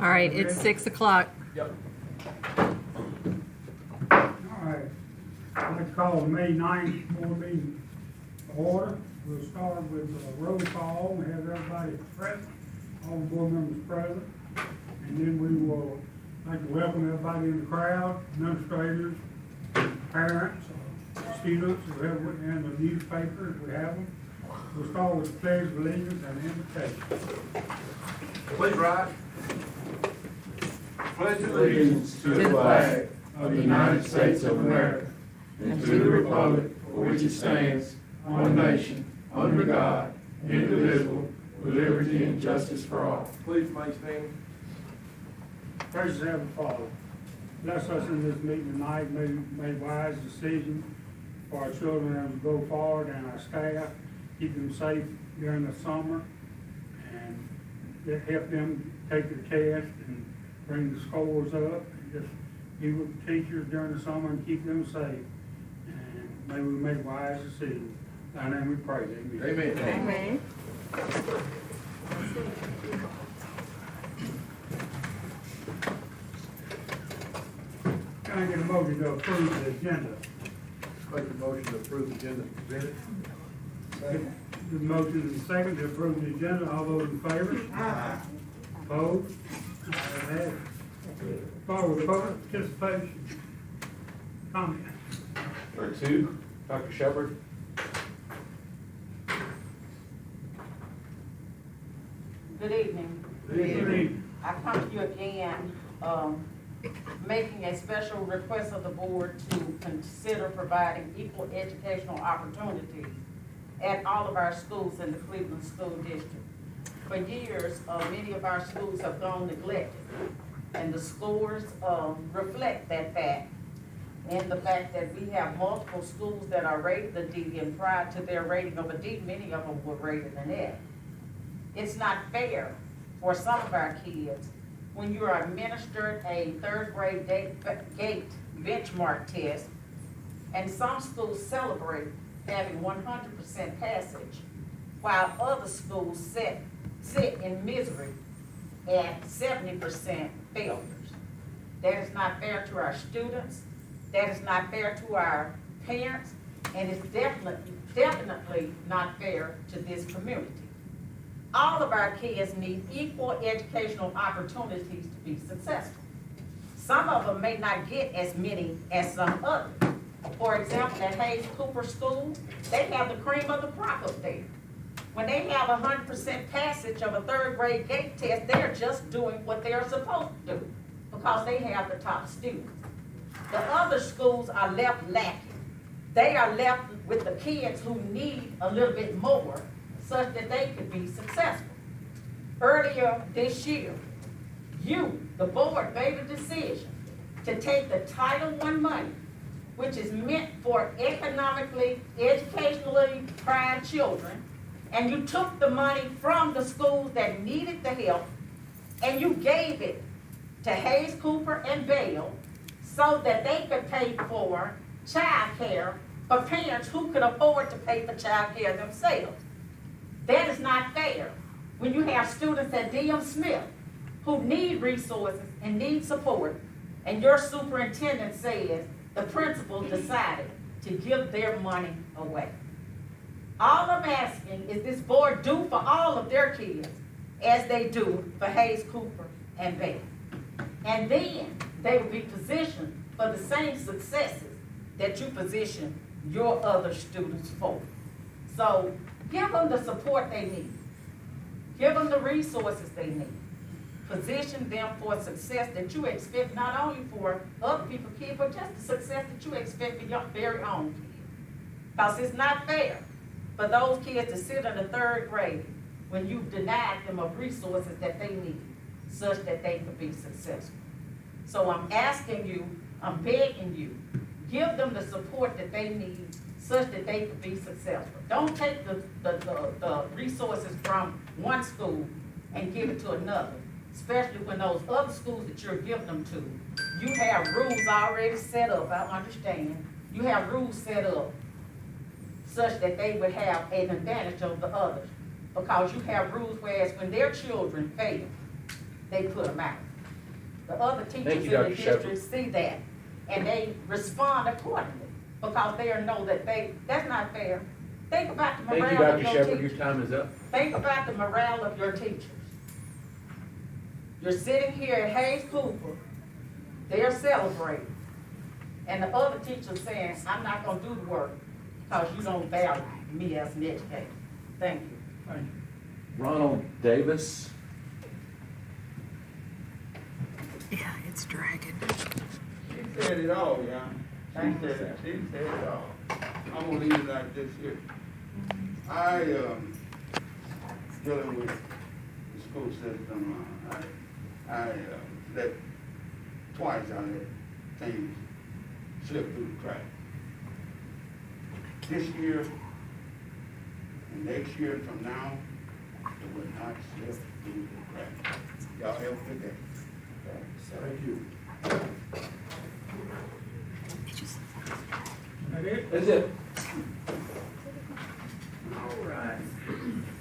All right, it's 6 o'clock. Yep. All right, I'd like to call the May 9th board meeting to order. We'll start with a roll call. We have everybody present, all the board members present. And then we will like to welcome everybody in the crowd, administrators, parents, students, whoever, and the newspapers, we have them. We'll start with the pledge of allegiance and invitation. Please rise. Pledge Allegiance to the flag of the United States of America and to the republic for which it stands, one nation, under God, indivisible, with liberty and justice for all. Please remain standing. Gracious Heavenly Father, bless us in this meeting tonight, make wise decisions for our children as we go forward and our staff, keep them safe during the summer, and help them take their test and bring the scores up, and just be with the teachers during the summer and keep them safe. And may we make wise decisions. In thy name we pray, amen. Amen. Amen. Can I get a motion to approve the agenda? Make a motion to approve the agenda presented. The motion is second to approve the agenda. All those in favor? Aye. Opposed? Ayes have it. Forward public participation. Comment. Number 2, Dr. Shepard. Good evening. Good evening. I come to you again, making a special request of the board to consider providing equal educational opportunities at all of our schools in the Cleveland School District. For years, many of our schools have gone neglected, and the scores reflect that fact. And the fact that we have multiple schools that are rated a D, and prior to their rating of a D, many of them were rated an F. It's not fair for some of our kids when you are administered a third grade gate benchmark test, and some schools celebrate having 100% passage, while other schools sit in misery at 70% failures. That is not fair to our students, that is not fair to our parents, and it's definitely not fair to this community. All of our kids need equal educational opportunities to be successful. Some of them may not get as many as some others. For example, at Hayes Cooper School, they have the cream of the crop up there. When they have 100% passage of a third grade gate test, they're just doing what they're supposed to do because they have the top students. The other schools are left lacking. They are left with the kids who need a little bit more such that they could be successful. Earlier this year, the board, made a decision to take the Title I money, which is meant for economically, educationally deprived children, and you took the money from the schools that needed the help, and you gave it to Hayes Cooper and Bale so that they could pay for child care for parents who could afford to pay for child care themselves. That is not fair when you have students at D.M. Smith who need resources and need support, and your superintendent says the principal decided to give their money away. All I'm asking is this board do for all of their kids as they do for Hayes Cooper and Bale. And then they will be positioned for the same successes that you position your other students for. So give them the support they need. Give them the resources they need. Position them for success that you expect not only for other people's kids, but just the success that you expect for your very own kids. Because it's not fair for those kids to sit in the third grade when you've denied them of resources that they need such that they could be successful. So I'm asking you, I'm begging you, give them the support that they need such that they could be successful. Don't take the resources from one school and give it to another, especially when those other schools that you're giving them to, you have rules already set up, I understand. You have rules set up such that they would have an advantage over the others. Because you have rules whereas when their children fail, they put them out. The other teachers in you, the Dr. Shepherd. district see that, and they respond accordingly, because they know that that's not fair. Think about the Thank you, morale Dr. of your Shepherd, your teachers. time is up. Think about the morale of your teachers. You're sitting here at Hayes Cooper, they're celebrating, and the other teacher's saying, I'm not gonna do the work, because you don't value me as an educator. Thank you. Thank you. Ronald Davis. Yeah, it's dragging. She said it all, yeah. Thank you, She said it all. I'm gonna leave it like this here. I, dealing with the school system, I let, twice I let things slip through the cracks. This year and next year from now, it will not slip through the cracks. Y'all have a good day. Thank you. That it? That's it. All right.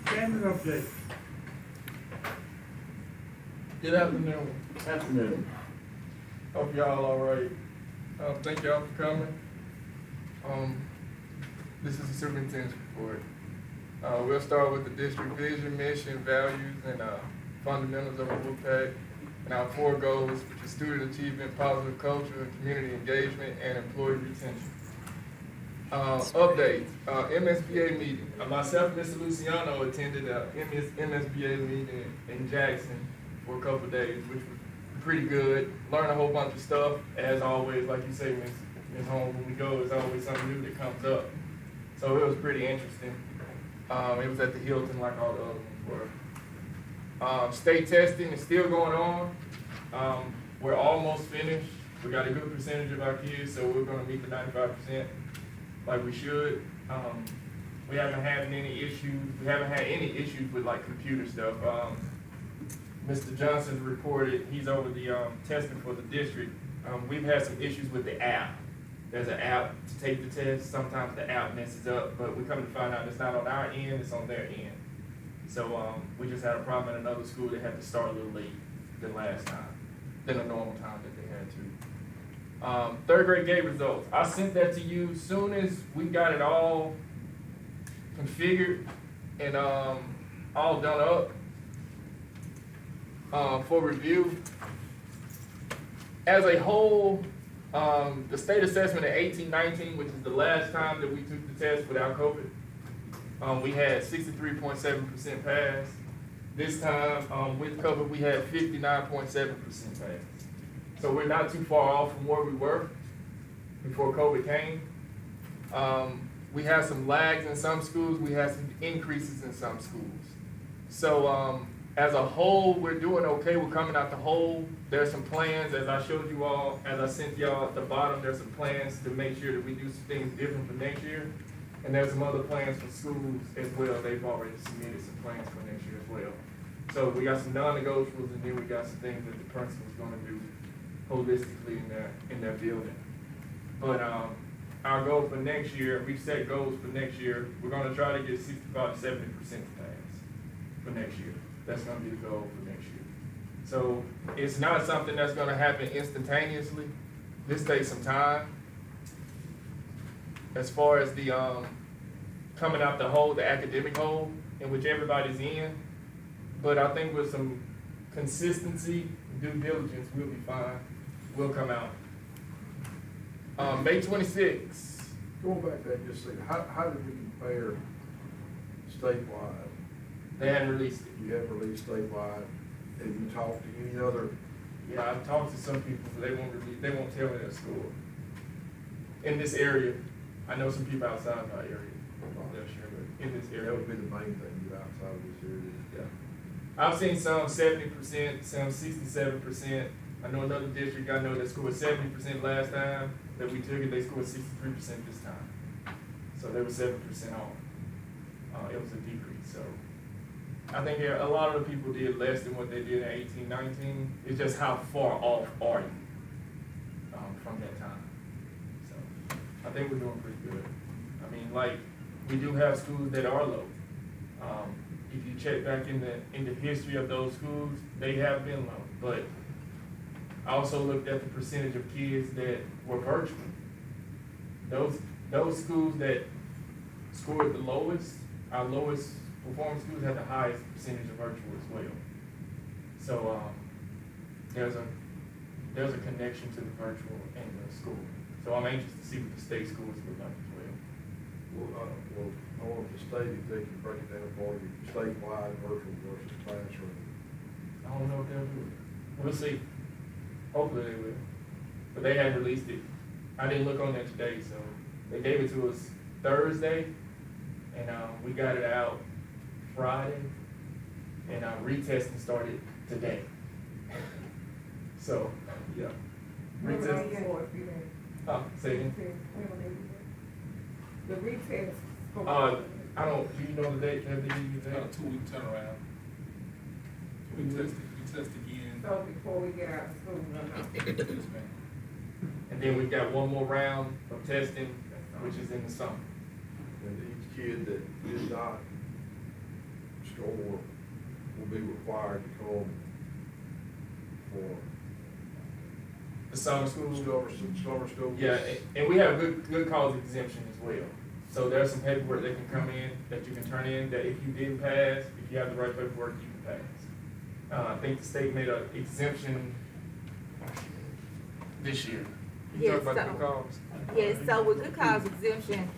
Standing update. Good afternoon. Afternoon. Hope y'all all right. Thank y'all for coming. This is the superintendent's report. We'll start with the district vision, mission, values, and fundamentals of our book pack, and our 4 goals, which are student achievement, positive culture, community engagement, and employee retention. Update, MSBA meeting. Myself and Mr. Luciano attended a MSBA meeting in Jackson for a couple of days, which was pretty good. Learned a whole bunch of stuff. As always, like you say, Ms. Holmes, when we go, there's always something new that comes up. So it was pretty interesting. It was at the Hilton like all the other ones were. State testing is still going on. We're almost finished. We got a good percentage of our kids, so we're gonna meet the 95% like we should. We haven't had any issues. We haven't had any issues with like computer stuff. Mr. Johnson's reported, he's over the testing for the district. We've had some issues with the app. There's an app to take the test. Sometimes the app messes up, but we come to find out it's not on our end, it's on their end. So we just had a problem at another school. They had to start a little late than last time, than the normal time that they had to. 3rd grade gate results. I sent that to you soon as we got it all configured and all done up for review. As a whole, the state assessment in 18-19, which is the last time that we took the test without COVID, we had 63.7% pass. This time, with COVID, we had 59.7% pass. So we're not too far off from where we were before COVID came. We have some lags in some schools. We have some increases in some schools. So as a whole, we're doing okay. We're coming out the hole. There's some plans, as I showed you all, as I sent y'all at the bottom, there's some plans to make sure that we do some things different for next year. And there's some other plans for schools as well. They've already submitted some plans for next year as well. So we got some non-negotiables, and then we got some things that the principal's gonna do holistically in their building. But our goal for next year, we've set goals for next year. We're gonna try to get 65 to 70% pass for next year. That's gonna be the goal for next year. So it's not something that's gonna happen instantaneously. This takes some time. As far as the coming out the hole, the academic hole, in which everybody's in. But I think with some consistency, due diligence, we'll be fine. We'll come out. May 26th. Going back to that just a second, how did we compare statewide? They hadn't released it. You have released statewide. Have you talked to any other? Yeah, I've talked to some people, but they won't tell me their score. In this area, I know some people outside of our area. They'll share, but in this area. That would be the main thing, you outside of this area. Yeah. I've seen some 70%, some 67%. I know another district, I know that scored 70% last time that we took it, they scored 63% this time. So they were 7% off. It was a decrease, so. I think a lot of the people did less than what they did in 18-19. It's just how far off are you from that time. So I think we're doing pretty good. I mean, like, we do have schools that are low. If you check back in the history of those schools, they have been low. But I also looked at the percentage of kids that were virtual. Those schools that scored the lowest, our lowest performing schools had the highest percentage of virtual as well. So, there's a connection to the virtual and the school. So I'm anxious to see what the state schools look like as well. Well, I want the state, if they can break it down for you, statewide virtual versus classroom. I don't know if they'll do it. We'll see. Hopefully they will. But they hadn't released it. I didn't look on that today, so they gave it to us Thursday, and we got it out Friday, and retesting started today. So, yeah. Retest. Say again? The retest. I don't, do you know the date? Have they given you the About a date? 2-week turnaround. We test again. So before we get out of school, Yes, ma'am. And then we've got one more round of testing, which is in the summer. And each kid that did not score will be required to come for The summer school. summer school. Yeah, and we have good cause exemption as well. So there's some paperwork that can come in, that you can turn in, that if you didn't pass, if you have the right paperwork, you can pass. I think the state made an exemption this year. You Yes, talk about so- the cause? Yes, so with good cause exemption,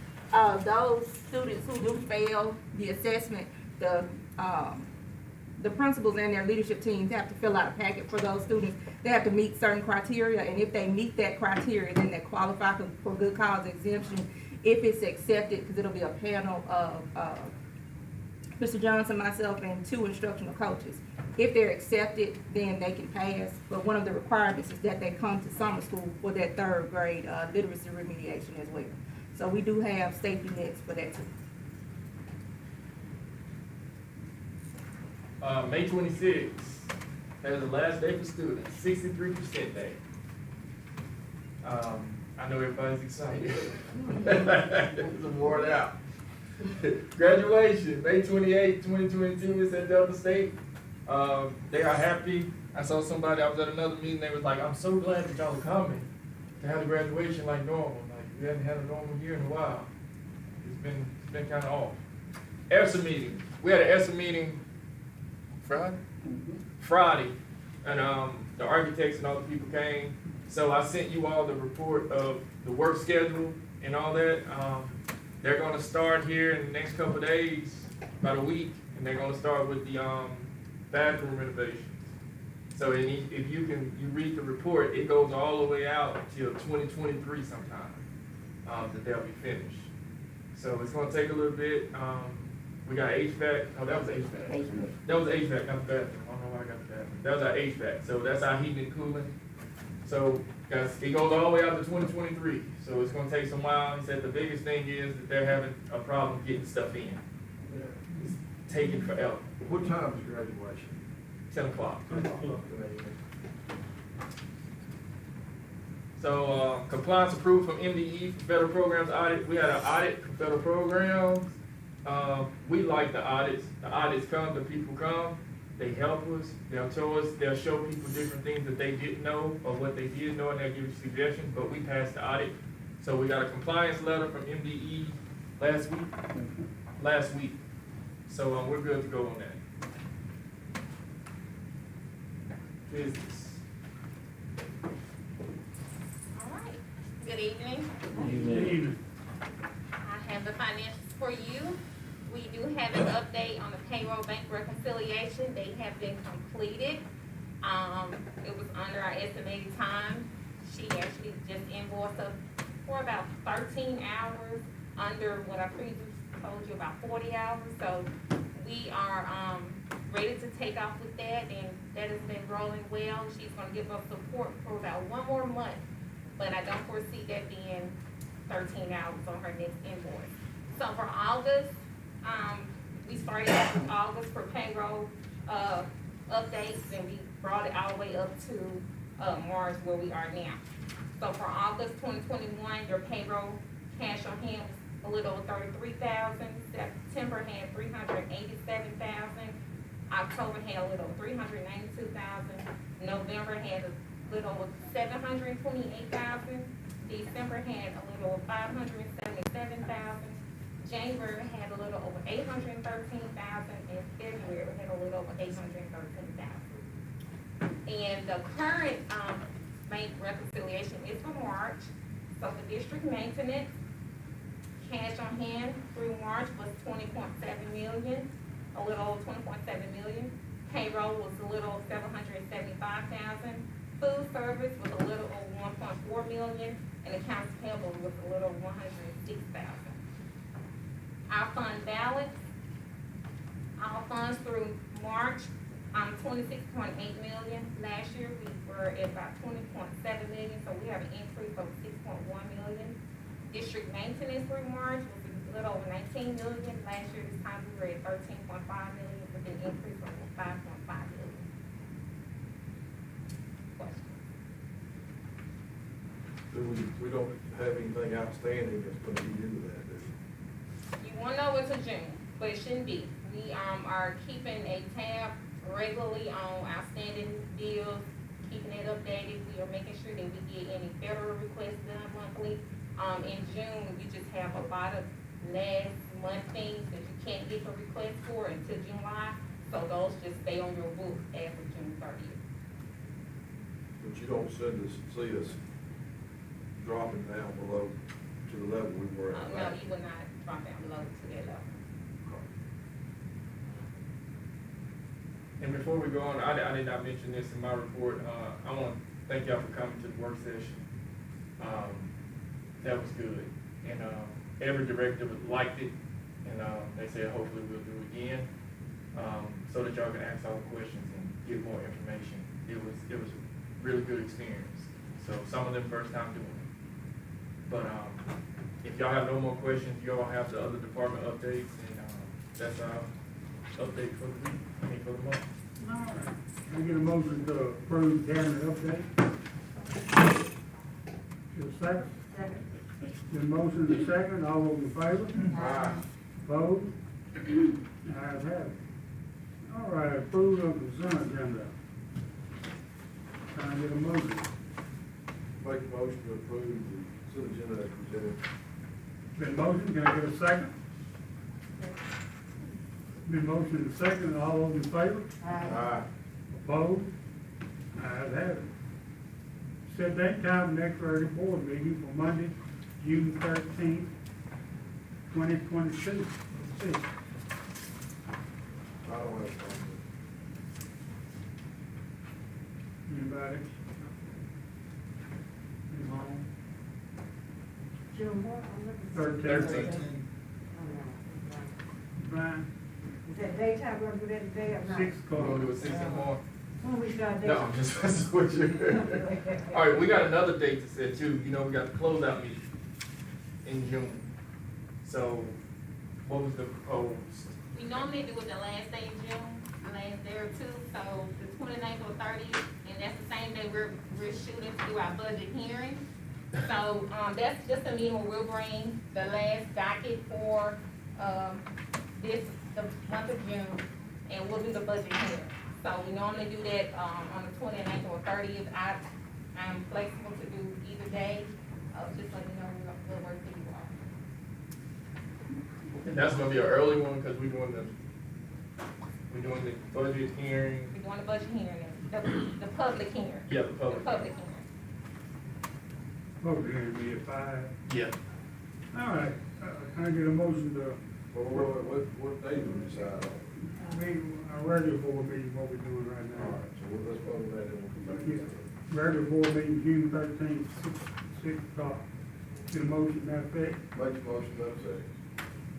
those students who do fail the assessment, the principals and their leadership teams have to fill out a packet for those students. They have to meet certain criteria, and if they meet that criteria, then they qualify for good cause exemption. If it's accepted, because it'll be a panel of Mr. Johnson, myself, and 2 instructional coaches. If they're accepted, then they can pass, but one of the requirements is that they come to summer school for that 3rd grade literacy remediation as well. So we do have safety nets for that too. May 26th, that is the last day for students, 63% day. I know everybody's excited. It's award out. Graduation, May 28th, 2022 is at Delta State. They are happy. I saw somebody, I was at another meeting, they was like, I'm so glad that y'all are coming to have the graduation like normal. Like, we haven't had a normal year in a while. It's been kind of off. ESSA meeting. We had an ESSA meeting Friday, and the architects and all the people came. So I sent you all the report of the work schedule and all that. They're gonna start here in the next couple of days, about a week, and they're gonna start with the bathroom renovations. So if you read the report, it goes all the way out till 2023 sometime, that they'll be finished. So it's gonna take a little bit. We got HVAC. Oh, that was HVAC. That was HVAC, not the bathroom. I don't know why I got the bathroom. That was our HVAC. So that's our heating and cooling. So, guys, it goes all the way out to 2023. So it's gonna take some while. He said the biggest thing is that they're having a problem getting stuff in. It's taking forever. What time is graduation? 10 o'clock. So, compliance approved from MDE for federal programs audit. We had an audit for federal programs. We like the audits. The audits come, the people come, they help us, they'll show people different things that they didn't know or what they did know, and they'll give you suggestions, but we passed the audit. So we got a compliance letter from MDE last week. So we're good to go on that. Business. All right, good evening. Evening. I have the financials for you. We do have an update on the payroll bank reconciliation. They have been completed. It was under our estimated time. She actually just invoiced us for about 13 hours, under what I previously told you, about 40 hours. So we are ready to take off with that, and that has been rolling well. She's gonna give us support for about 1 more month, but I don't foresee that being 13 hours on her next invoice. So for August, we started out with August for payroll updates, and we brought it all the way up to March, where we are now. So for August 2021, your payroll cash on hand was a little over 33,000. September had 387,000. October had a little 392,000. November had little over 728,000. December had a little over 577,000. January had a little over 813,000, and February had a little over 813,000. And the current, bank reconciliation is for March. So for district maintenance, cash on hand through March was 20.7 million, a little over 20.7 million. Payroll was a little 775,000. Food service was a little over 1.4 million, and accounts payable was a little over 106,000. Our fund balance, our funds through March, 26.8 million. Last year, we were at about 20.7 million, so we have an increase of 6.1 million. District maintenance through March was a little over 19 million. Last year, this time, we were at 13.5 million, with an increase of 5.5 million. Questions? We don't have anything outstanding that's gonna eat into that, do we? You wanna know it's a June, but it shouldn't be. We, are keeping a tab regularly on outstanding bills, keeping it updated. We are making sure that we get any federal requests done monthly. In June, we just have a lot of last month things that you can't get the request for until July. So those just stay on your book as of June 30th. But you don't see us dropping down below to the level we were at. No, you will not drop down below to that level. And before we go on, I did not mention this in my report. I want to thank y'all for coming to the work session. That was good. And every director liked it. And they said hopefully we'll do it again, so that y'all can ask all the questions and get more information. It was a really good experience. So some of them first time doing it. But if y'all have no more questions, y'all have the other department updates, and that's our update for the week, for the month. All right. I get a motion to approve calendar update. Get a second? Second. Get a motion to second, all those in favor? Aye. Opposed? Ayes have it. All right, approval of the consent agenda. Can I get a motion? Make a motion to approve the consent agenda as presented. Been motion, can I get a second? Been motion to second, all those in favor? Aye. Opposed? Ayes have it. Set date time next regular board meeting for Monday, June 13th, 2022. I don't have a problem. Anybody? Anyone? June what? I'm looking. 13. Brian? Is that daytime, we're gonna do that today or not? 6 We're o'clock. gonna do it 6 and more. When we start No, daytime? I'm just messing with you. All right, we got another date to set too. You know, we got the closeout meeting in June. So, what was the proposed? We normally do it the last day of June, last day or two, so the 29th or 30th, and that's the same day we're shooting to do our budget hearing. So, that's just a meeting where we'll bring the last docket for, the month of June, and we'll do the budget hearing. So we normally do that, on the 29th or 30th. I'm flexible to do either day, just let me know we'll work for you all. And that's gonna be an early one, cause we're doing the budget hearing. We're doing the budget hearing, the public hearing. Yeah, the public. The public hearing. Vote here be at 5. Yeah. All right, can I get a motion to, What day do we decide on? our regular board meeting, what we're doing right All now? right, so let's vote on that and we'll come back to Yeah. that. Regular board meeting, June 13th, 6 o'clock. Get a motion to that effect? Make the motion, let us say.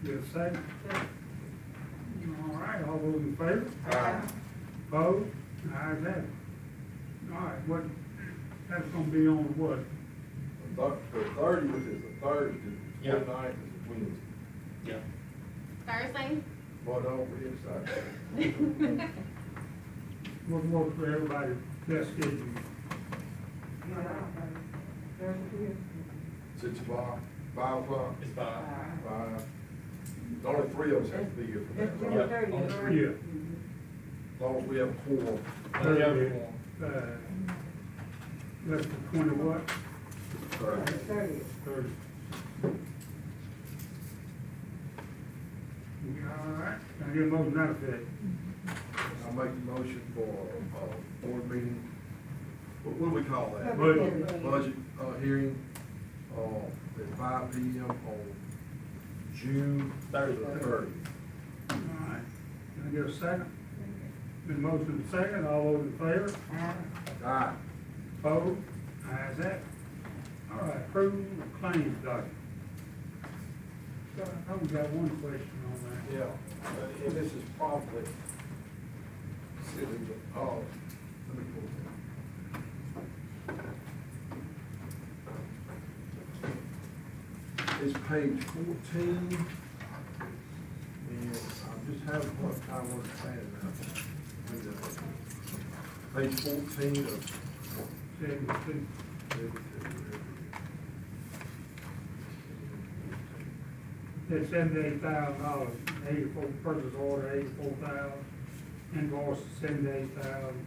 Get a second? All right, all those in favor? Aye. Opposed? Ayes have it. All right, what, that's gonna be on what? The 30th is a Thursday, the Yeah. 29th is a Wednesday. Yeah. Thursday? Boy, don't forget Saturday. What works for everybody, best schedule? Thursday. 6 o'clock, 5 o'clock, It's 5. 5. Only 3 of us have to be here for That's that. June right? 30th, on the right? Yeah. As long as we have a quorum. Yeah. Uh, That's the 20 what? Thirty. 30. All right, can I get a motion out of that? I make the motion for, board meeting, what do we call that? Budget. Budget, hearing, at 5 PM on June 30th. All right, can I get a second? Been motion second, all those in favor? Aye. Opposed? Ayes have it. All right, approval of claims document. So I know we got one question on that. Yeah, and this is probably, let me pull it. It's page 14, and I'm just having a hard time understanding that. Page 14 of 72. That's $78,000, 84, purchase order, 84,000, invoice, 78,000.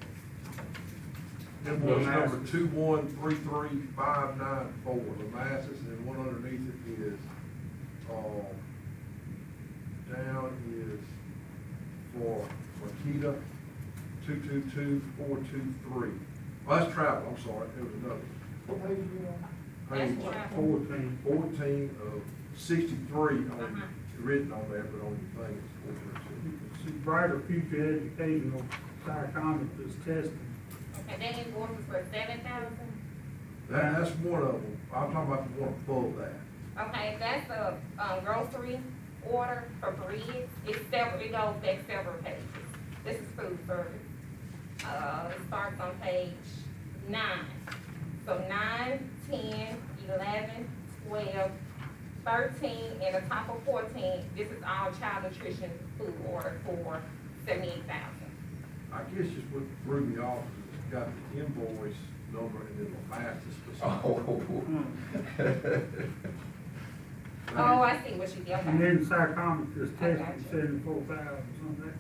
Invoice number 2133594, the masses, and one underneath it is, down is for Makita, 222423. Oh, that's travel, I'm sorry, it was another. What page are you on? Page That's travel. 14 of 63, written on there, but on your thing it's 432. See, brighter future educational psychometrist testing. Okay, that invoice is for 7,000? That's one of them, I'm talking about the one above that. Okay, that's a, grocery order for bread. It's several, it goes back several pages. This is food service. It starts on page 9. So 9, 10, 11, 12, 13, and the top of 14, this is all child nutrition food order for 78,000. I guess just what threw me off is it's got the invoice number and then the math is specific. Oh, I see what you did. And Okay. then psychometrist I got testing, you. 74,000, something.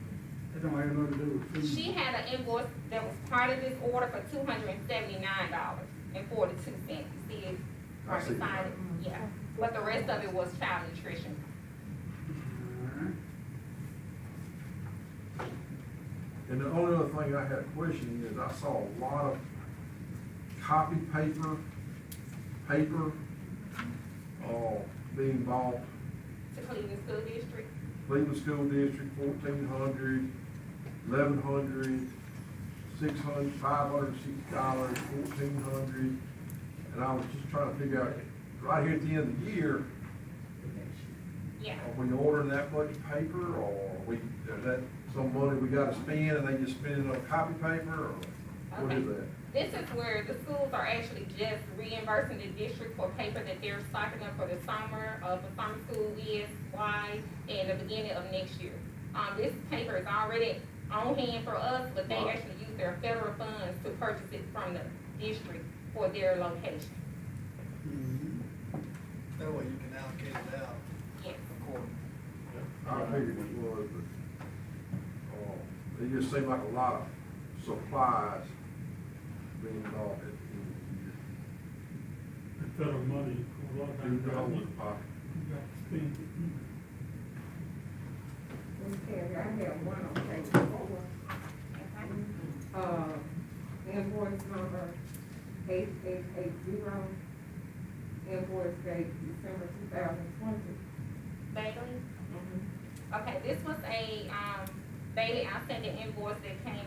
That don't have nothing to do with food. She had an invoice that was part of this order for $279.42. You see it? I see. Beside it? Yeah. But the rest of it was child nutrition. All right. And the only other thing I had a question is I saw a lot of copy paper, being bought. To Cleveland School District. Cleveland School District, 1,400, 1,100, 600, $560, 1,400. And I was just trying to figure out, right here at the end of the year, Yeah. are we ordering that much paper, or is that some money we gotta spend and they just spend it on copy paper, or what Okay. is that? This is where the schools are actually just reimbursing the district for paper that they're stocking up for the summer, the summer school is wide, and the beginning of next year. This paper is already on hand for us, but they Right. actually use their federal funds to purchase it from the district for their location. That way you can allocate it out Yes. accordingly. I figured it was, but, it just seemed like a lot of supplies being bought at the end of The federal money, a lot of the year. times, Who knows you the pocket? got to spend it. Okay, I have one on page 4. Invoice number 8880, invoice date December 2020. Bailey? Okay, this was a, Bailey outstanding invoice that came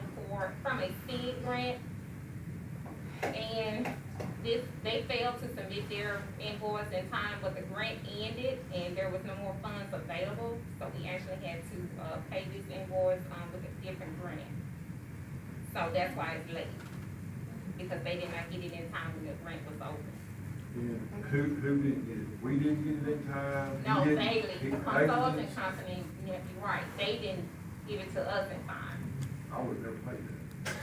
from a SIG grant. And they failed to submit their invoice in time, but the grant ended and there was no more funds available. So we actually had to, pay this invoice, with a different grant. So that's why it's late, because they did not get it in time when the grant was open. And who didn't get it? We didn't get it in time? No, He didn't? Bailey, He- the consulting company, yeah, you're right, they didn't give it to us in time. I would never paid that.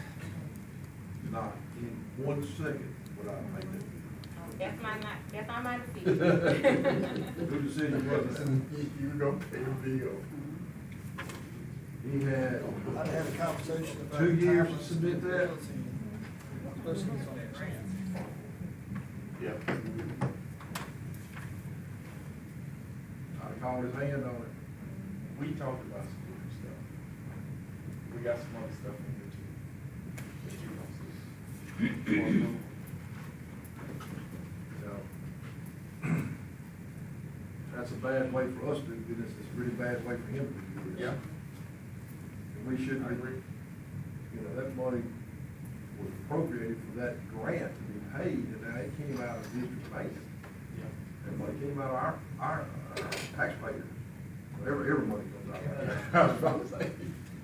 Not in 1 second would I pay that. That's not my decision. Who decision was that? You were gonna pay the bill. He had I'd had a conversation about. 2 years to submit that? Especially on Yeah. I'd call his hand on it. We talked about some different stuff. We got some other stuff in here too. That you don't see. So, that's a bad way for us to do this, it's a really bad way for him to do this. Yeah. And we shouldn't, I agree. you know, that money was appropriated for that grant to be paid, and now it came out of district maintenance. Yeah. That money came out of our taxpayers. Every money comes out of that. I was about to say.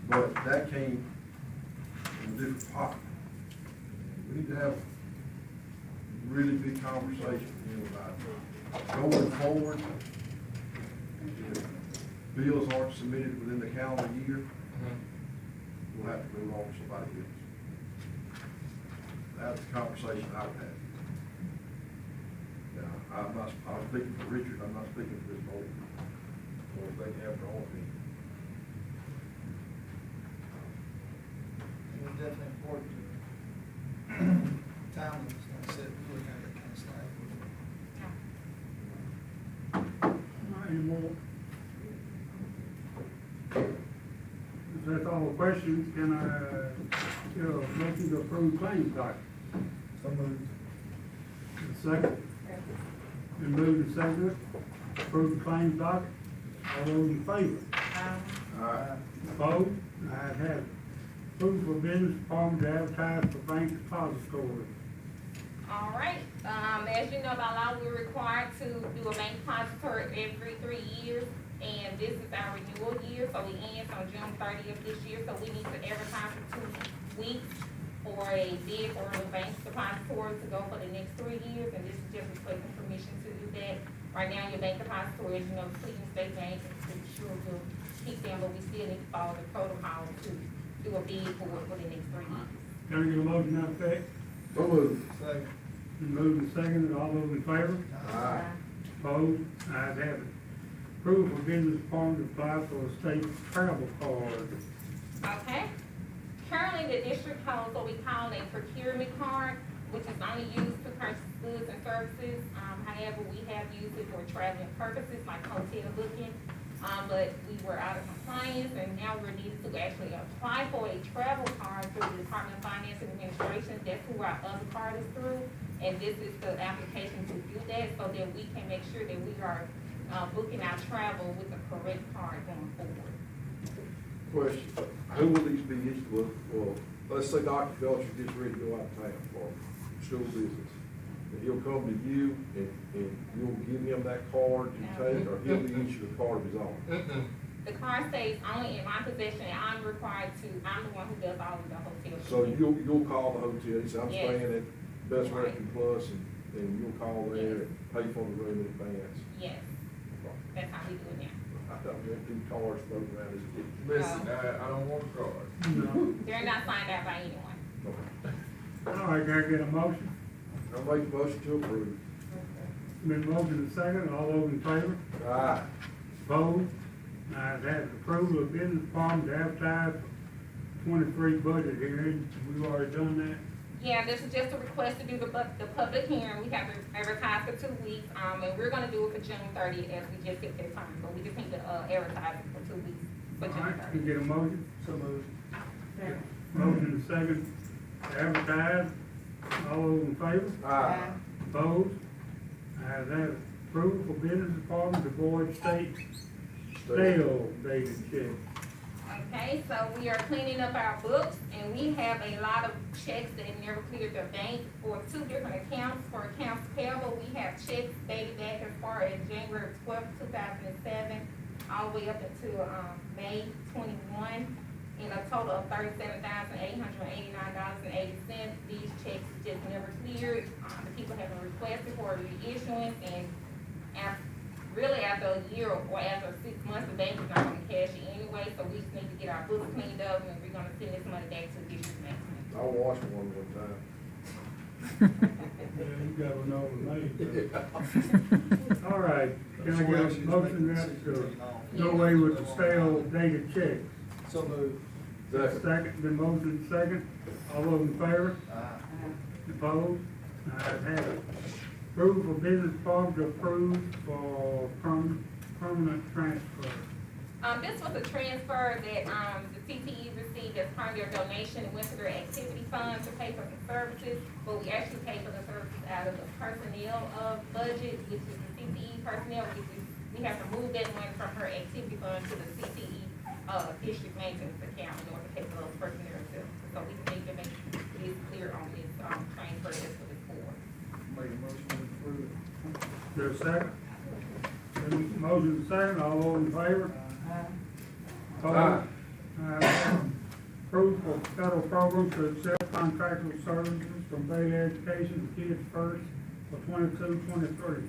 But that came from a different pot. We need to have a really big conversation, you know, about going forward. If bills aren't submitted within the calendar year, Mhm. we'll have to move on to somebody else. That's the conversation I would have. Now, I'm speaking for Richard, I'm not speaking for this board. Or if they can have their own opinion. It's definitely important to time limits, like I said, we look at that kind of stuff. Any more? If that's all the questions, can I, get a motion to approve claims docket? So moved. Second? Been moved and seconded, approve the claims docket, all those in favor? Opposed? Ayes have it. Approve for business department to advertise for bank depository. All right, as you know by law, we're required to do a bank depository every 3 years, and this is our renewal year, so it ends on June 30th this year, so we need to advertise for 2 weeks for a bid for a bank depository to go for the next 3 years, and this is just requesting permission to do that. Right now, your bank depository, as you know, the Cleveland State Bank is sure to keep them, but we still need to follow the protocol to do a bid for it for the next 3 years. Can I get a motion to that effect? So moved. Second. Been moved and seconded, all those in favor? Aye. Opposed? Ayes have it. Approve for business department to apply for a state travel card. Okay. Currently, the district holds what we call a procurement card, which is only used to purchase goods and services. However, we have used it for traveling purposes like hotel booking. But we were out of compliance, and now we're needed to actually apply for a travel card through the Department of Finance and Administration. That's who our other card is through, and this is the application to do that, so that we can make sure that we are booking our travel with the correct card going forward. Question, who will these be issued with? Well, let's say Dr. Felcher gets ready to go out of town for school business. And he'll come to you and you'll give him that card to take, or he'll be issued a card of his own? The card stays only in my possession, and I'm the one who does all of the hotel. So you'll call the hotel, you say, I'm Yes. staying at Best Right. Western Plus, and you'll call there and pay for the room in advance. Yes, that's how we do it now. I thought we had 2 cards floating around this week. Listen, I don't want a card. No. They're not signed out by anyone. All right, can I get a motion? I'll make a motion to approve. Been moved and seconded, all those in favor? Aye. Opposed? Ayes have it. Approval of business department to advertise for 23 budget hearing. We've already done that. Yeah, this is just a request to do the public hearing. We have to advertise for 2 weeks, and we're gonna do it for June 30th as we just hit that time, but we just need to, advertise it for 2 weeks for All June right, can 30th. I get a motion? So moved. Motion and second to advertise. All those in favor? Aye. Opposed? Ayes have it. Approval for business department to void state stale dated check. Okay, so we are cleaning up our books, and we have a lot of checks that never cleared the bank for 2 different accounts. For accounts payable, we have checks dated back as far as January 12th, 2007, all the way up until, May 21, in a total of $37,889.80. These checks just never cleared. The people haven't requested for reissuance, and after a year or after 6 months, the bank is not gonna cash it anyway, so we just need to get our books cleaned up, and we're gonna send this money back to the district bank. I'll wash one time. Yeah, you got one over me. All right, can I get a motion that to go away with the stale dated check? So moved. Second. Second, the motion second, all those in favor? Aye. Opposed? Ayes have it. Approve for business department to approve for permanent transfer. This was a transfer that, the CTE received as part of their donation and went to their activity fund to pay for the services, but we actually pay for the services out of the personnel, budget, which is the CTE personnel, we have to move that money from her activity fund to the CTE, district maintenance account in order to pay for those personnel services. So we need to make this clear on this, transfer that's for this board. Make a motion to approve. Is there a second? Motion second, all those in favor? Opposed? Approve for federal program to accept contractual services from Bailey Education to Kids First for 22-23.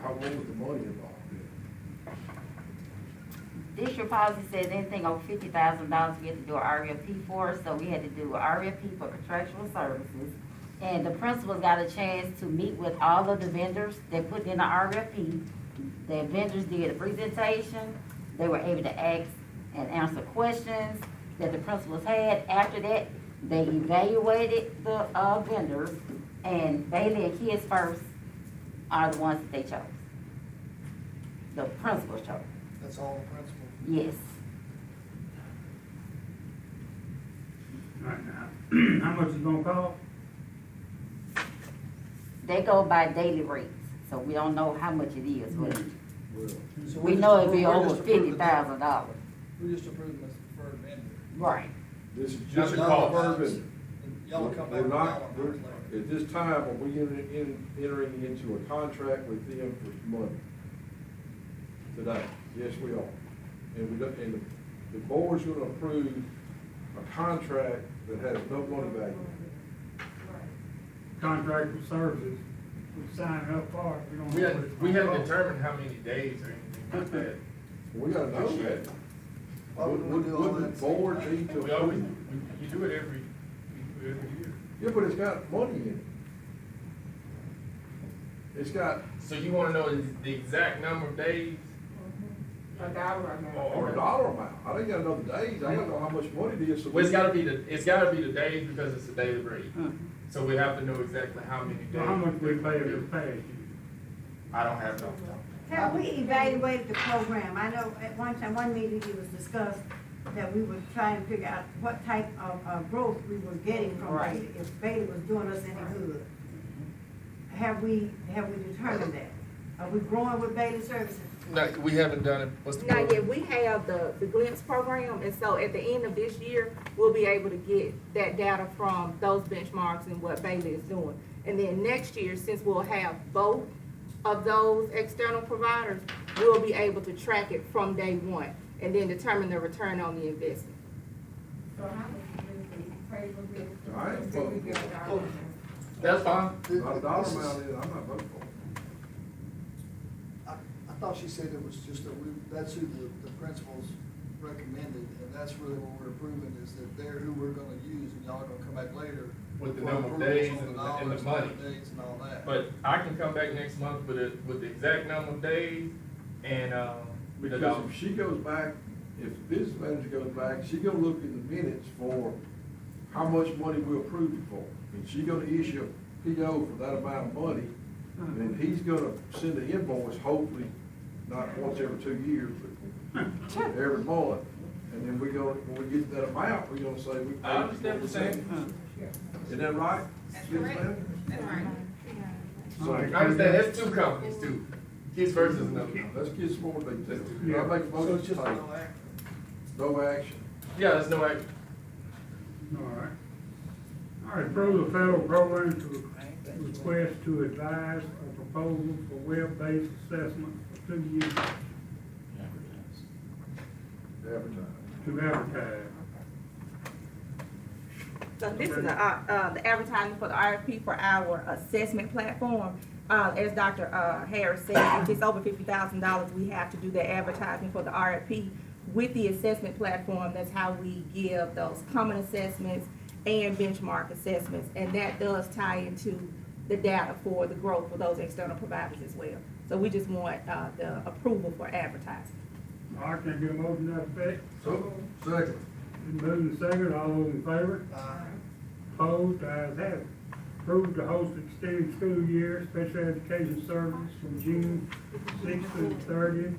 How long was the money involved in? District policy says anything over $50,000, we have to do an RFP for, so we had to do an RFP for contractual services. And the principals got a chance to meet with all of the vendors that put in the RFP. The vendors did a presentation, they were able to ask and answer questions that the principals had. After that, they evaluated the vendors, and Bailey and Kids First are the ones that they chose. The principals chose. That's all the principal. Yes. All right, now, how much is it gonna cost? They go by daily rates, so we don't know how much it is, but So we we're know just it'd be we're over just approving that. $50,000. We're just approving this preferred vendor. Right. This is Not just the a cost. preferred. Y'all will come back We're with not, dollar we're, amounts later. at this time, are we entering into a contract with them for money? Today, yes, we are. And we don't, and the board's gonna approve a contract that has no money value. Contractual services, we sign up for it, we don't know what it's We gonna haven't cost. determined how many days or anything like that. We gotta know that. Why would we do all Would that? the board need to? We always, you do it every year. Yeah, but it's got money in it. It's got, So you wanna know the exact number of days? A dollar amount. or a dollar amount. I ain't gotta know the days, I don't know how much money it is. So Well, it's gotta be the days because it's a daily rate. So we have to know exactly how many days. So how much we pay this past year? I don't have that. Have we evaluated the program? I know at one meeting it was discussed that we were trying to figure out what type of growth we were getting from Right. Bailey, if Bailey was doing us any good. Have we determined that? Are we growing with Bailey services? No, we haven't done it. What's the? Not yet, we have the Glimpse program, and so at the end of this year, we'll be able to get that data from those benchmarks and what Bailey is doing. And then next year, since we'll have both of those external providers, we'll be able to track it from day one, and then determine the return on the investment. So how much is the pay for this? All right, Did we get a dollar amount? That's fine. not a dollar amount in it, I'm not voting for it. I thought she said it was just that that's who the principals recommended, and that's really what we're approving, is that they're who we're gonna use, and y'all are gonna come back later. With the for number of approvals days on and the dollars, money. Dates and all that. But I can come back next month with the exact number of days and, with the Because dollar. if she goes back, if the business manager goes back, she gonna look in the minutes for how much money we approved it for. And she gonna issue a PO for that amount of money, and then he's gonna send an invoice, hopefully, not once every 2 years, but every month. And then when we get that amount, we're gonna say we. I understand what you're saying. Isn't that right? That's business correct. manager? That's right. So, I understand, that's two companies too. Kids versus another company. let's get some more details. Yeah. I make a So motion it's to just table. no act. No action. Yeah, there's no action. All right. All right, approve the federal program to request to advise a proposal for web-based assessment for 2 years Advertise. to advertise. So this is the advertising for the RFP for our assessment platform. As Dr. Harris said, if it's over $50,000, we have to do the advertising for the RFP with the assessment platform. That's how we give those common assessments and benchmark assessments, and that does tie into the data for the growth for those external providers as well. So we just want the approval for advertising. All right, can I get a motion to that effect? So, second. Been moved and seconded, all those in favor? Opposed, ayes have it. Approved to host extended school year, special education services from June sixth through the 30th,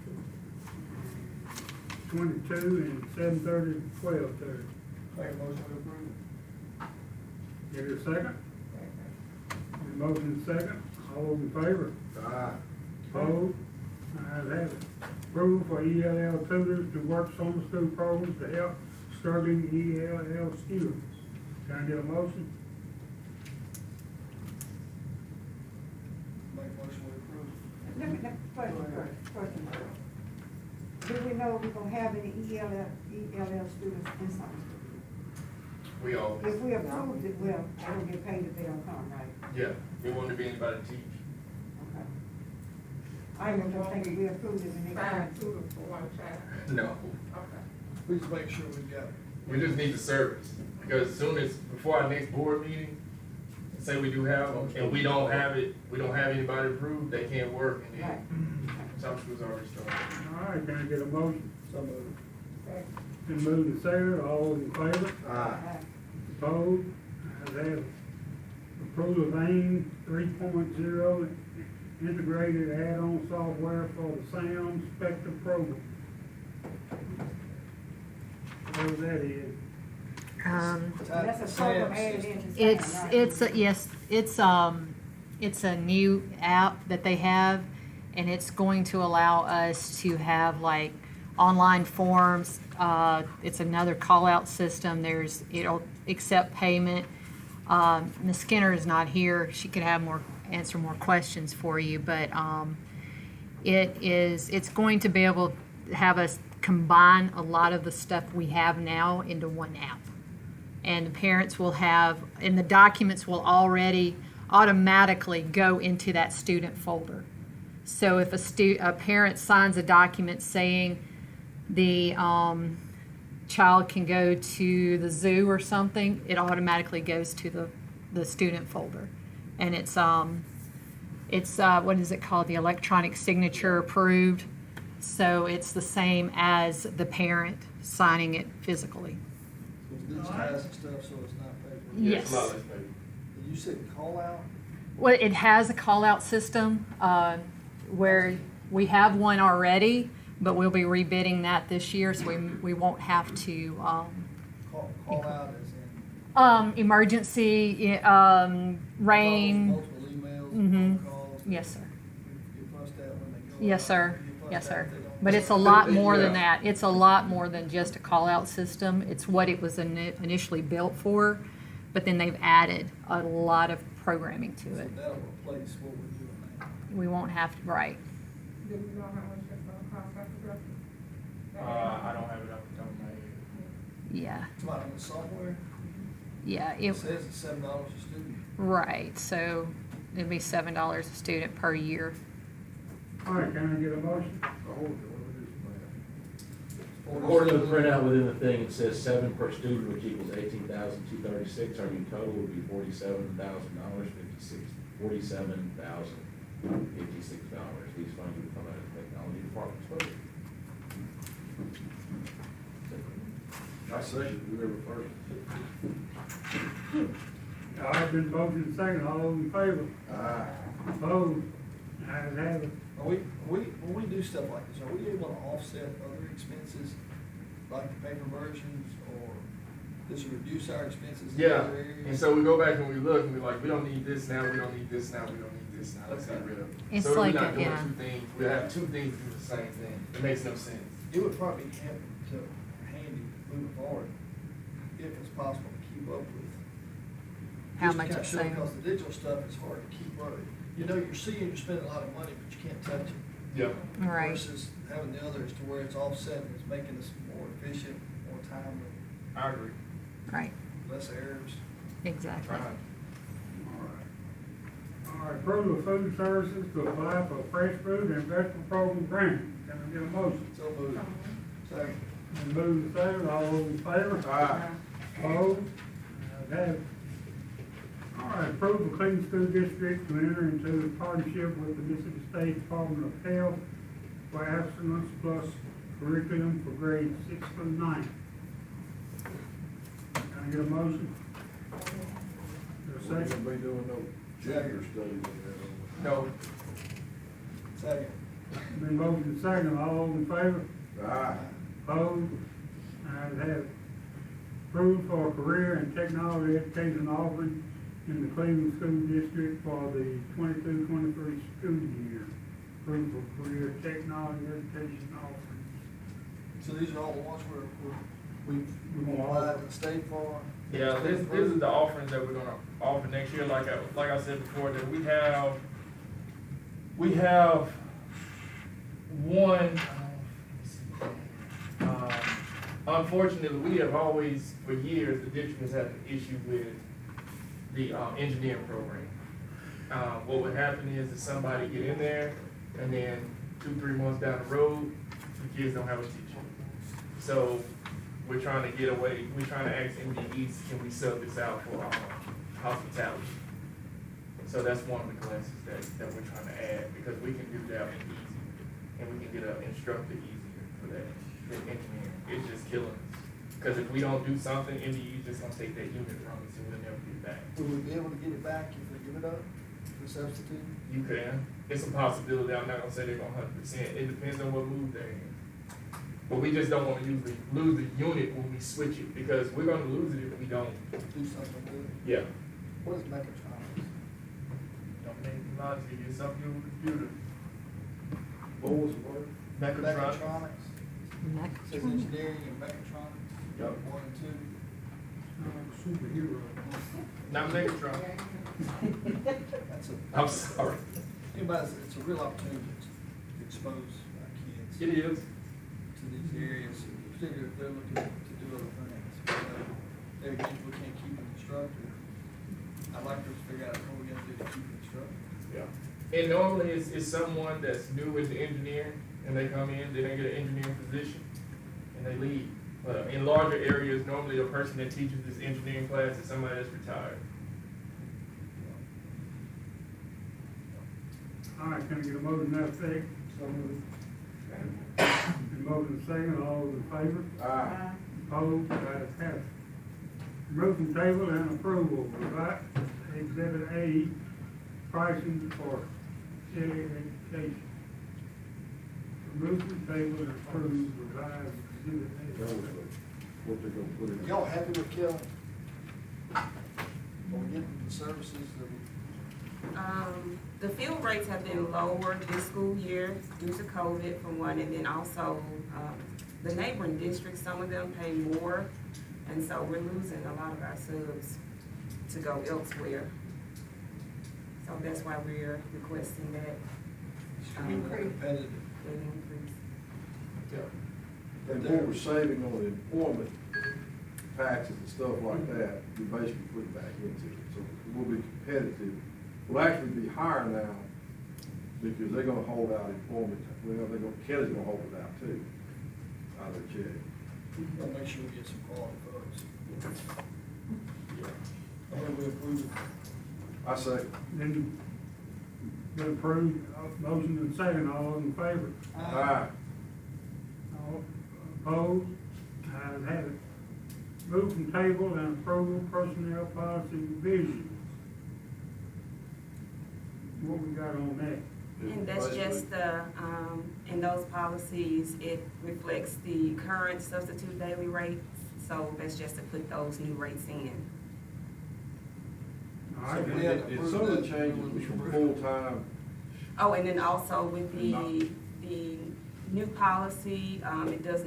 22, and 7:30 to 12:30. Make a motion to approve. Is there a second? Been motion and second, all those in favor? Aye. Opposed, ayes have it. Approval for ELL tutors to work summer school programs to help struggling ELL students. Can I get a motion? Make a motion to approve. Let me, question first. Do we know we're gonna have any ELL students in summer school? We always, If we approved it, well, they don't get paid if they don't come, right? yeah, we want to be anybody to teach. Okay. I was just thinking we approved it and they Five come. tutors for one child. No, Okay. Please make sure we've got. we just need the service, because as soon as, before our next board meeting, say we do have them, and we don't have it, we don't have anybody approved, they can't work, and Right. then some schools already started. All right, can I get a motion? So moved. Been moved and seconded, all those in favor? Aye. Opposed, ayes have it. Approval of AIM 3.0 integrated add-on software for the sound spectrum program. Whatever that is. That's a program added into sound, It's, right? yes, it's a new app that they have, and it's going to allow us to have like online forms. It's another call-out system. It'll accept payment. Ms. Skinner is not here. She could answer more questions for you, but it's going to be able to have us combine a lot of the stuff we have now into one app. And the parents will have, and the documents will already automatically go into that student folder. So if a parent signs a document saying the child can go to the zoo or something, it automatically goes to the student folder. And it's what is it called? The electronic signature approved. So it's the same as the parent signing it physically. So it's digitized and stuff, so it's not paper. Yeah, it's Yes. a lot less paper. You said call out? Well, it has a call-out system where we have one already, but we'll be rebidding that this year, so we won't have to Call out as in. emergency, rain. Multiple emails, Mhm. phone calls. Yes, sir. You fussed at when they go. Yes, out, sir. you fussed Yes, at sir. if they don't- But it's a lot more than Yeah. that. It's a lot more than just a call-out system. It's what it was initially built for, but then they've added a lot of programming to So it. that'll replace what we're doing now. We won't have to, right. Do we know how much that's gonna cost, Dr. Griffin? I don't have it off the top of my head. Yeah, It's about on the software, yeah, it says it's $7 a student. right. So it'd be $7 a student per year. All right, can I get a motion? According to the printout within the thing, it says 7 per student, which equals $18,236. Our new total would be $47,000, $47,056. These funds would come out of the technology department's budget. I second whoever first. All right, been motion and second, all those in favor? Aye. Opposed, ayes have it. When we do stuff like this, are we able to offset other expenses, like the paper versions, or does it reduce our expenses in Yeah, other areas? and so we go back and we look, and we're like, we don't need this now, we don't need this now, we don't need this now, let's get rid of it. It's So we're like not a- doing yeah. two things, we have two things do the same thing, it makes no sense. It would probably be handy moving forward, if it's possible to keep up with. How Just to much kinda it's show, saving. because the digital stuff is hard to keep up. You know, you're seeing you're spending a lot of money, but you can't touch it. Yeah. Right. Versus having the others to where it's offset and it's making us more efficient, more timely, I agree. Right, less errors. exactly. Right. All right, approval of food services to apply for fresh food and vegetable program grant. Can I get a motion? So moved. Second. Been moved and seconded, all those in favor? Aye. Opposed? Ayes have it. All right, approval of Cleveland School District to enter into a partnership with the Mississippi State Department of Health for abstinence plus curriculum for grades 6 through 9. I get a motion? Is there We're a second? gonna be doing no gender studies in No, Second. Been motion and second, all those in favor? there. Aye. Opposed? Ayes have it. Approved for career and technology education offering in the Cleveland School District for the 22-23 school year. Approved for career technology education offering. So these are all the ones we're We gonna apply to the state for? yeah, this is the offerings that we're gonna offer next year, like I said before, that we have one, unfortunately, we have always, for years, the district has had an issue with the engineering program. What would happen is that somebody get in there, and then 2-3 months down the road, the kids don't have a teacher. So we're trying to get away, we're trying to ask MDEs, can we sub this out for hospitality? So that's one of the classes that we're trying to add, because we can do that easier, and we can get an instructor easier for that than engineering. It's just killing us. Because if we don't do something, MDE's just gonna take that unit from us and we'll never get it back. Will we be able to get it back if we give it up for substitute? You can. It's a possibility. I'm not gonna say they're gonna 100%. It depends on what move they're in. But we just don't wanna lose the unit when we switch it, because we're gonna lose it if we don't. Do something with it? Yeah. What is mechatronics? Don't make me lie to you. It's something to do with the computer. What was the word? Mechatronics. Mechatronics? It says engineering and mechatronics? Yep. 1 and 2. Superhero. Not Megatron. That's a. I'm sorry. It's a real opportunity to expose our kids It is. to these areas, particularly if they're looking to do other things. But, there again, we can't keep an instructor. I'd like to figure out what we're gonna do to keep an instructor. Yeah. And normally it's someone that's new into engineering, and they come in, then they get an engineering position, and they leave. In larger areas, normally the person that teaches this engineering class is somebody that's retired. All right, can I get a motion to that effect? So moved. Motion second, all those in favor? Aye. Opposed? Ayes have it. Motion table and approval, right? Exhibit A, pricing for education. Motion table and approve, revised exhibit That was A. what they're gonna put in. Y'all happy with Kelly? Are we getting the services that we? The field rates have been lowered this school year due to COVID for one, and then also, the neighboring districts, some of them pay more, and so we're losing a lot of our subs to go elsewhere. So that's why we're requesting that, Competitive. an increase. Yeah. And what we're saving on employment taxes and stuff like that, we basically put it back into it. So we'll be competitive. We'll actually be higher now because they're gonna hold out employment. Well, Kelly's gonna hold it out too, out of their check. We'll make sure we get some quality folks. I think we approve it. I say, Then, been approved, motion and second, all those in favor? aye. All opposed? Ayes have it. Move from table and approval personnel policy revisions. What we got on that? And that's just the, in those policies, it reflects the current substitute daily rates, so that's just to put those new rates in. All right, So then. we have- And some of the changes was from full-time, Oh, and then also with the new policy, it does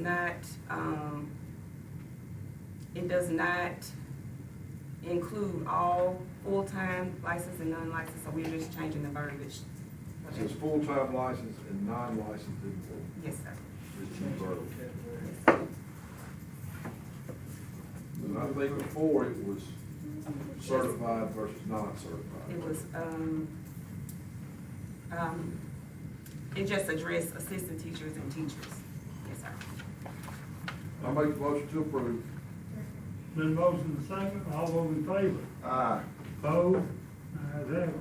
not include all full-time licensed and non-licensed, so we're just changing the verbiage. it says full-time license and non-licensed employees. Yes, sir. Just two verbs. And I think before it was certified versus non-certified. It was, it just addressed assistant teachers and teachers. Yes, sir. I make the motion to approve. Been motion and second, all those in favor? Aye. Opposed? Ayes have it.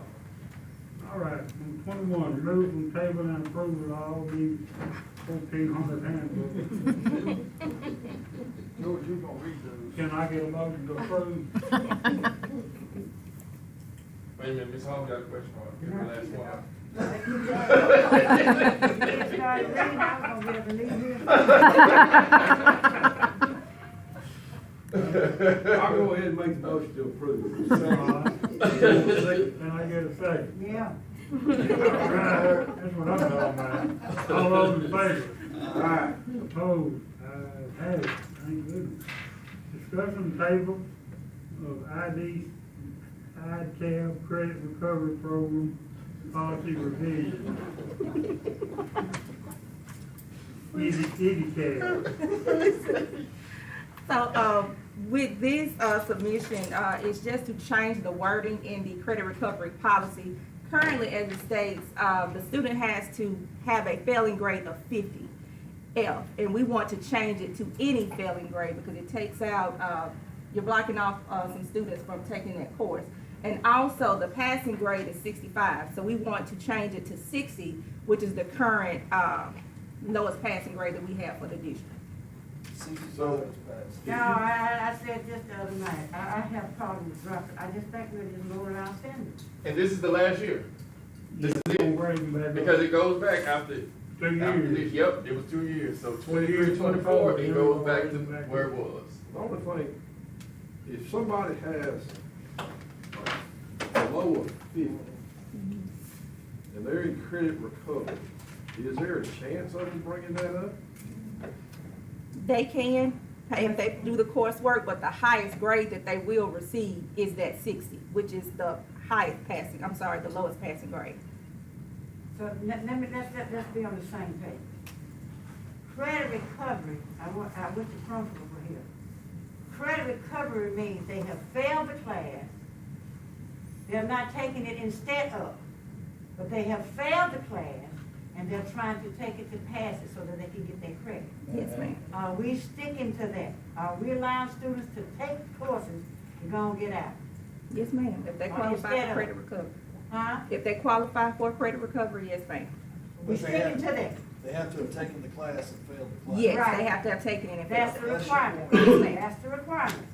All right, number 21, remove from table and approval of all the 1,400 handbooks. George, you gonna read those? Can I get a motion to approve? Wait a minute, Ms. Holmes got a question on it. Give her the last one. Started reading, I was gonna be able to leave here. I'll go ahead and make the motion to approve. All right. Can I get a second? Yeah. All right, that's what I'm talking about. All those in favor? Aye. Opposed? Have it, thank goodness. Discussion table of IDCAB credit recovery program policy revision. IDCAB. So, with this, submission, it's just to change the wording in the credit recovery policy. Currently, as it states, the student has to have a failing grade of 50 F, and we want to change it to any failing grade because it takes out, you're blocking off, some students from taking that course. And also, the passing grade is 65, so we want to change it to 60, which is the current, lowest passing grade that we have for the district. So, No, I said this the other night, I have a problem with dropping, I just think we're just lowering our standards. And this is the last year. This is it. Because it goes back after. 2 After years. this, yep, it was 2 years. So 23, 24, it goes back to where it was. the only thing, if somebody has a low of 50, and they're in credit recovery, is there a chance of them bringing that up? They can, if they do the coursework, but the highest grade that they will receive is that 60, which is the highest passing, I'm sorry, the lowest passing grade. So let's be on the same page. Credit recovery, I wish the principal were here. Credit recovery means they have failed the class, they're not taking it instead of, but they have failed the class, and they're trying to take it to pass it so that they can get their credit. Yes, ma'am. Are we sticking to that? Are we allowing students to take courses and go and get out? Yes, ma'am, if they qualify instead for of- credit recovery. Huh? If they qualify for credit recovery, yes, ma'am. We sticking to that? They have to have taken the class and failed the class. Yes, Right. they have to have taken it and That's failed the it. requirement. Yes, ma'am. That's the requirement.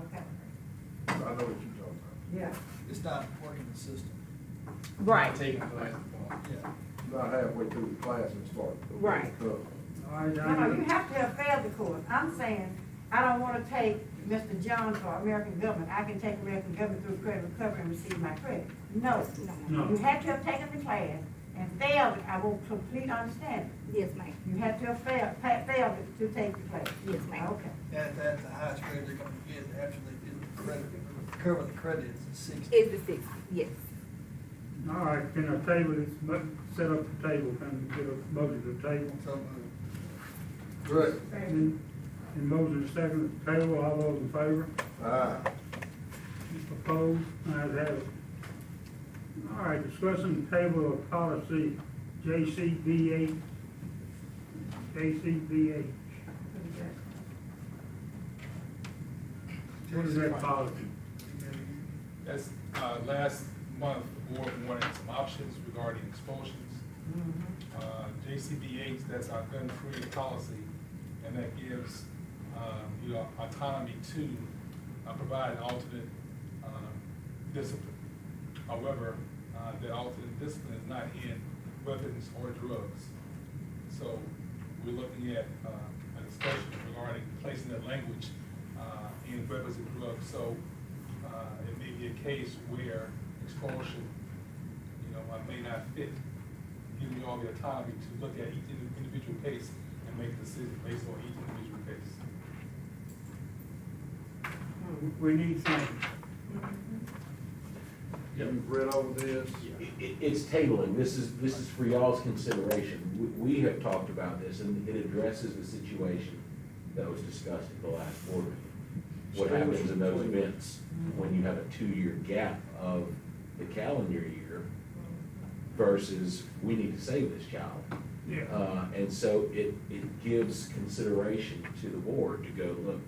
Okay. I know what you're talking Yeah. It's not working the system. Right, Taking the class before. Yeah. about. Not halfway through the class and start. Right. All right, No, you have to have failed the course. I'm saying, I don't wanna take Mr. Jones for American government. I can take American government through credit recovery and receive my credit. No. No. You have to have taken the class and failed it. I will complete understanding. yes, ma'am. You have to have failed it to take the class. Yes, ma'am. Okay. And that's the highest grade they're gonna get after they do the credit, recover the credits at 60. It's the 60, yes. All right, can I table this, set up the table, can we get a motion to table? So moved. Right. And motion second, table, all those in favor? Aye. Opposed? Ayes have it. All right, discussing the table of policy JCBH. What is that policy? That's, last month, the board wanted some options regarding expulsions. JCBH, that's our gun-free policy, and that gives, autonomy to, provide alternate, discipline. However, that alternate discipline is not in weapons or drugs. So we're looking at, a discussion regarding placing that language, in weapons and drugs. So, it may be a case where expulsion, may not fit, giving you all the autonomy to look at each individual case and make a decision based on each individual case. We need some, You've read over this? It's tabling, this is for y'all's consideration. We have talked about this, and it addresses the situation that was discussed at the last board meeting. What happens in those events when you have a 2-year gap of the calendar year versus we need to save this child. yeah. And so it gives consideration to the board to go, look,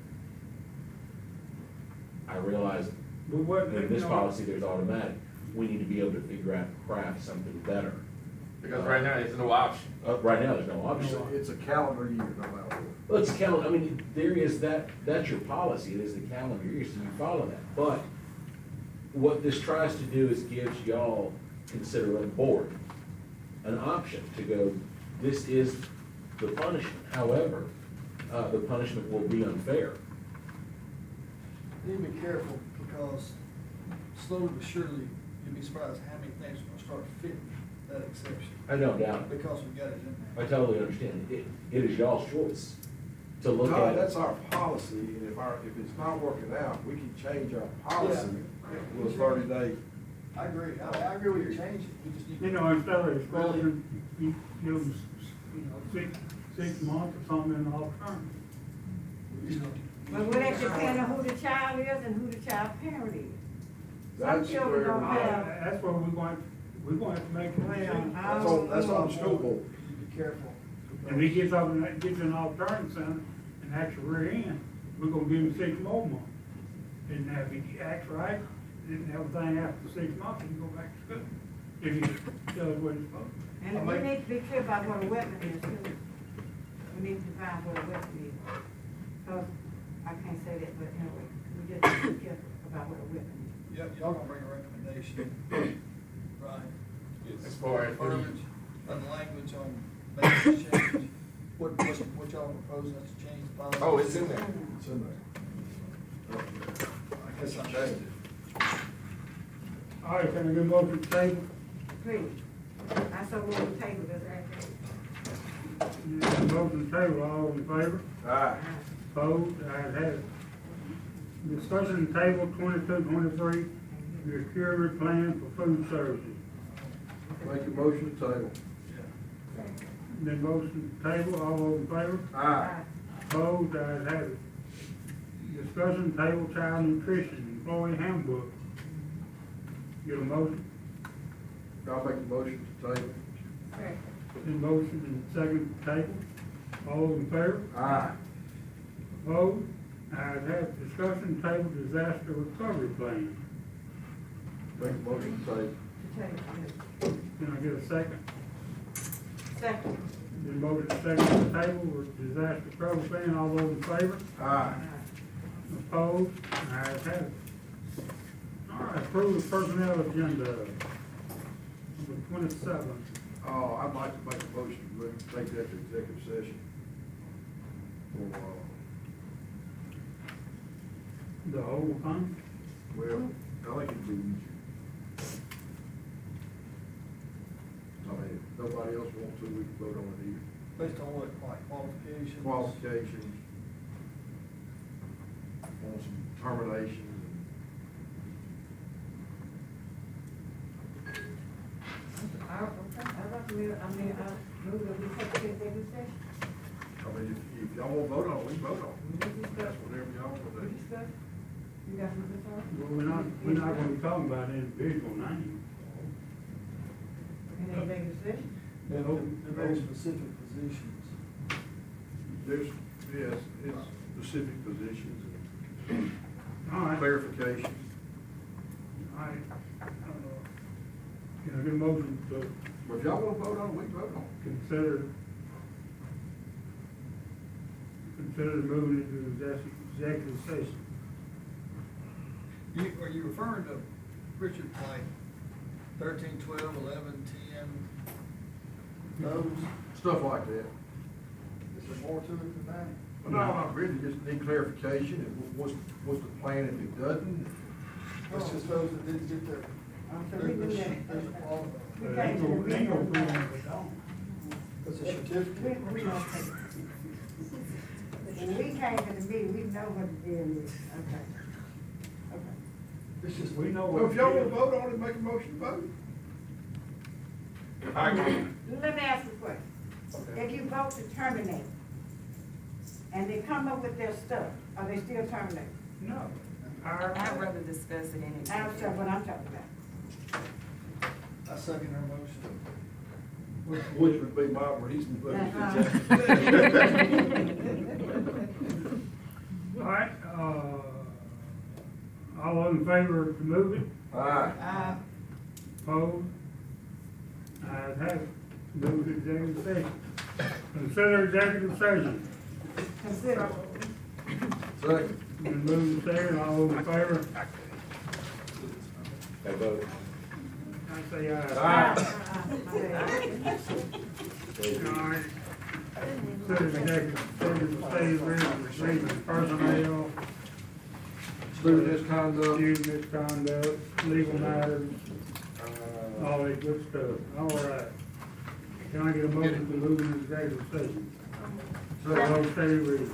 I realize But what, in this policy, there's automatic. We need to be able to figure out, craft something better Because right now, there's no option. Right now, there's no option. It's a calendar year, no matter what. Well, it's calendar, I mean, there is that, that's your policy, it is the calendar year, so you follow that. But what this tries to do is gives y'all, consider a board, an option to go, this is the punishment. However, the punishment will be unfair. You need to be careful, because slowly but surely, you'll be surprised how many things are gonna start fitting that exception, I don't doubt it. because we got it in I there. totally understand. It is y'all's choice to look No, at that's it. our policy, and if it's not working out, we can change our policy with a 30-day. I agree, I agree with your change, we just need. You know, instead of exposure, you give them, you know, six months or something in the alternative. You know, But would that depend on who the child is and who the child's parent is? Some That's children where don't we- have, that's where we're going to have to make a decision. That's on the school board. Be careful. If he gets up and gets an alternative center and acts rear end, we're gonna give him 6 more months. And now if he acts right, then everything after 6 months, he can go back to school. If he does what he's supposed to. and we need to be clear about what a weapon is too. We need to define what a weapon is. Cause I can't say that, but anyway, we just need to be careful about what a weapon is. Y'all gonna bring a recommendation, right? As far as what do you- Verbiage and language on making this change, what y'all proposing us to change the policy? Oh, it's in there. It's in there. I guess I changed it. All right, can I get a motion to table? Please, I so will table this right Yeah, motion to table, all in favor? Aye. Opposed, ayes have it. Discussion table 22-23, procurement plan for food services. Make a motion to table. Then motion to table, all those in favor? Aye. Opposed, ayes have it. Discussion table child nutrition, employee handbook. Get a motion, I'll make a motion to table. then motion and second to table. All those in favor? Aye. Opposed, ayes have it. Discussion table disaster recovery plan. Make a motion to table. there. Can I get a second? Second. Then motion second to table with disaster recovery plan. All those in favor? Aye. Opposed, ayes have it. All right, approve the personnel agenda, number 27. I'd like to make a motion to take that to executive session. For, The whole thing? well, I think it'd be easier. I mean, if nobody else wants to, we can vote on it either. Based on what, like qualifications? Qualifications, on some terminations. Move that we take the executive session. I mean, if y'all want to vote on it, we can vote on it. That's whatever y'all want to do. You got something to say? Well, we're not gonna be talking about individual names. In the executive session? They're very specific positions. There's, yes, it's specific positions and All right. clarifications. All right. Can I get a motion to But if y'all want to vote on it, we can vote on it. consider moving into executive session? Are you referring to, Richard, like 13, 12, 11, 10, those? Stuff like that. Is there more to it than that? Well, no, I really just need clarification, and what's the plan if it doesn't? It's just those that didn't get their. So we do that. There's a problem. We Ain't can't do gonna, ain't gonna be it. one of it on. It's a certificate. We don't take it. When we came to the meeting, we know what the deal is. Okay. Okay. It's just, We know Well, what. if y'all want to vote on it, make a motion to vote. I agree. Let me ask you a question. If you vote to terminate, and they come up with their stuff, are they still terminated? No. I'd rather discuss it in I understand what I'm talking about. I second her motion. Which would be my reason, but. All right, all in favor to move it? Aye. Opposed? Ayes have it. Move to executive session. Consider executive session. Consider. Second. Been moved and seconded, all those in favor? That vote. I say aye. Aye. All right. Consider executive session for state reasons, personnel, Student misconduct. student misconduct, legal matters, all that good stuff. All right. Can I get a motion to move into executive session? So, all state reasons.